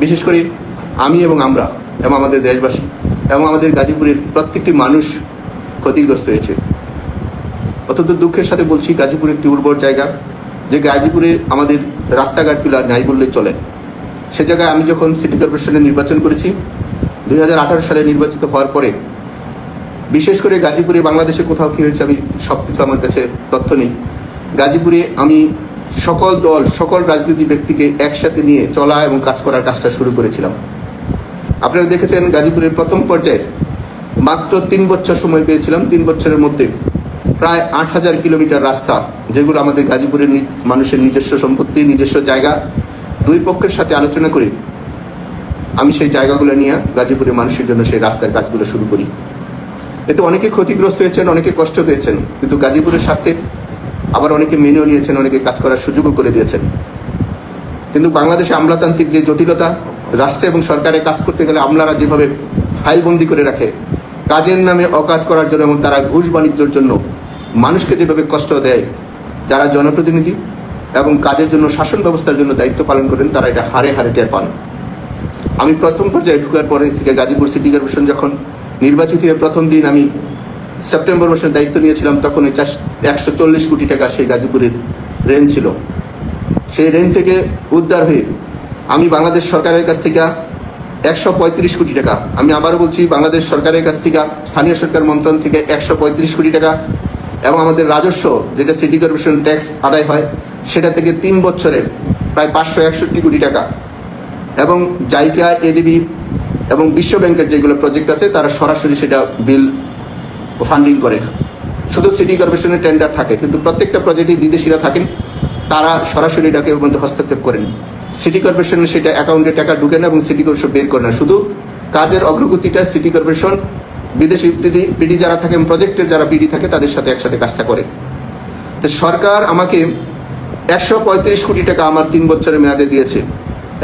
বিশেষ করে আমি এবং আমরা এবং আমাদের দেশবাসী এবং আমাদের গাজীপুরের প্রত্যেকটি মানুষ ক্ষতিগ্রস্ত হয়েছে। অত্যন্ত দুঃখের সাথে বলছি, গাজীপুর একটি উর্বর জায়গা, যে গাজীপুরে আমাদের রাস্তাঘাটগুলো নাই বললে চলে। সে জায়গায় আমি যখন সিটি কর্পোরেশনে নির্বাচন করেছি 2018 সালে নির্বাচিত হওয়ার পরে, বিশেষ করে গাজীপুরে বাংলাদেশে কোথাও কী হয়েছে আমি সব কিছু আমার কাছে তথ্য নেই। গাজীপুরে আমি সকল দল, সকল রাজনৈতিক ব্যক্তিকে একসাথে নিয়ে চলা এবং কাজ করার কাজটা শুরু করেছিলাম। আপনারা দেখেছেন গাজীপুরের প্রথম পর্যায়ে মাত্র 3 বছর সময় পেয়েছিলাম। 3 বছরের মধ্যে প্রায় 8000 কিলোমিটার রাস্তা, যেগুলো আমাদের গাজীপুরের মানুষের নিজস্ব সম্পত্তি, নিজস্ব জায়গা, দুই পক্ষের সাথে আলোচনা করে আমি সেই জায়গাগুলো নিয়ে গাজীপুরের মানুষের জন্য সেই রাস্তার কাজগুলো শুরু করি। এতে অনেকে ক্ষতিগ্রস্ত হয়েছেন, অনেকে কষ্ট পেয়েছেন, কিন্তু গাজীপুরের সাথে আবার অনেকে মেনেও নিয়েছেন, অনেকে কাজ করার সুযোগও করে দিয়েছেন। কিন্তু বাংলাদেশে আমলাতান্ত্রিক যে জটিলতা, রাষ্ট্রে এবং সরকারে কাজ করতে গেলে আমলারা যেভাবে ফাইলবন্দি করে রাখে কাজের নামে অকাজ করার জন্য, এবং তারা ঘুষ বাণিজ্যের জন্য মানুষকে যেভাবে কষ্ট দেয়, যারা জনপ্রতিনিধি এবং কাজের জন্য শাসন ব্যবস্থার জন্য দায়িত্ব পালন করেন, তারা এটা হারে হারে টের পান। আমি প্রথম পর্যায়ে ঢুকার পরে থেকে গাজীপুর সিটি কর্পোরেশন যখন নির্বাচিত হয়ে প্রথম দিন আমি সেপ্টেম্বর মাসের দায়িত্ব নিয়েছিলাম, তখন 140 কোটি টাকা সেই গাজীপুরের ঋণ ছিল। সেই ঋণ থেকে উদ্ধার হয়ে আমি বাংলাদেশ সরকারের কাছ থেকে 135 কোটি টাকা, আমি আবারও বলছি, বাংলাদেশ সরকারের কাছ থেকে, স্থানীয় সরকার মন্ত্রণ থেকে 135 কোটি টাকা, এবং আমাদের রাজস্ব যেটা সিটি কর্পোরেশন ট্যাক্স আদায় হয় সেটা থেকে 3 বছরে প্রায় 561 কোটি টাকা, এবং জাইকা, এডিবি এবং বিশ্ব ব্যাংকের যেগুলো প্রজেক্ট আছে তারা সরাসরি সেটা বিল ফান্ডিং করে। শুধু সিটি কর্পোরেশনের টেন্ডার থাকে, কিন্তু প্রত্যেকটা প্রজেক্টে বিদেশিরা থাকেন, তারা সরাসরি এটাকে মধ্যে হস্তক্ষেপ করেন। সিটি কর্পোরেশনের সেটা অ্যাকাউন্টে টাকা ঢুকে না এবং সিটি কর্পোরেশন বের করে না। শুধু কাজের অগ্রগতিটা সিটি কর্পোরেশন বিদেশি পিডি যারা থাকেন, প্রজেক্টের যারা পিডি থাকে, তাদের সাথে একসাথে কাজটা করে। তো সরকার আমাকে 135 কোটি টাকা আমার 3 বছরের মেয়াদে দিয়েছে,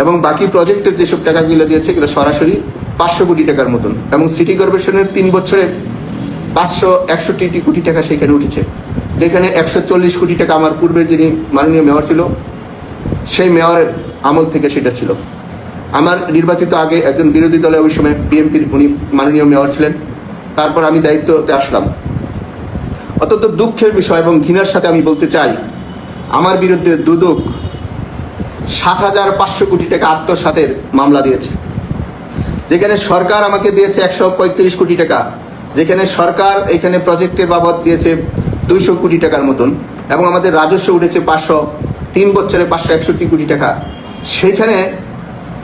এবং বাকি প্রজেক্টের যেসব টাকাগুলো দিয়েছে এগুলো সরাসরি 500 কোটি টাকার মতন, এবং সিটি কর্পোরেশনের 3 বছরে 561 কোটি টাকা সেখানে উঠেছে, যেখানে 140 কোটি টাকা আমার পূর্বের যিনি মাননীয় মেয়র ছিল সেই মেয়রের আমল থেকে সেটা ছিল। আমার নির্বাচিত আগে একজন বিরোধী দলে ওই সময় বিএনপির উনি মাননীয় মেয়র ছিলেন, তারপর আমি দায়িত্বতে আসলাম। অত্যন্ত দুঃখের বিষয় এবং ঘৃণার সাথে আমি বলতে চাই, আমার বিরুদ্ধে দুদক 7,500 কোটি টাকা আত্মসাতের মামলা দিয়েছে, যেখানে সরকার আমাকে দিয়েছে 135 কোটি টাকা, যেখানে সরকার এখানে প্রজেক্টের বাবদ দিয়েছে 200 কোটি টাকার মতন, এবং আমাদের রাজস্ব উঠেছে 3 বছরে 561 কোটি টাকা। সেখানে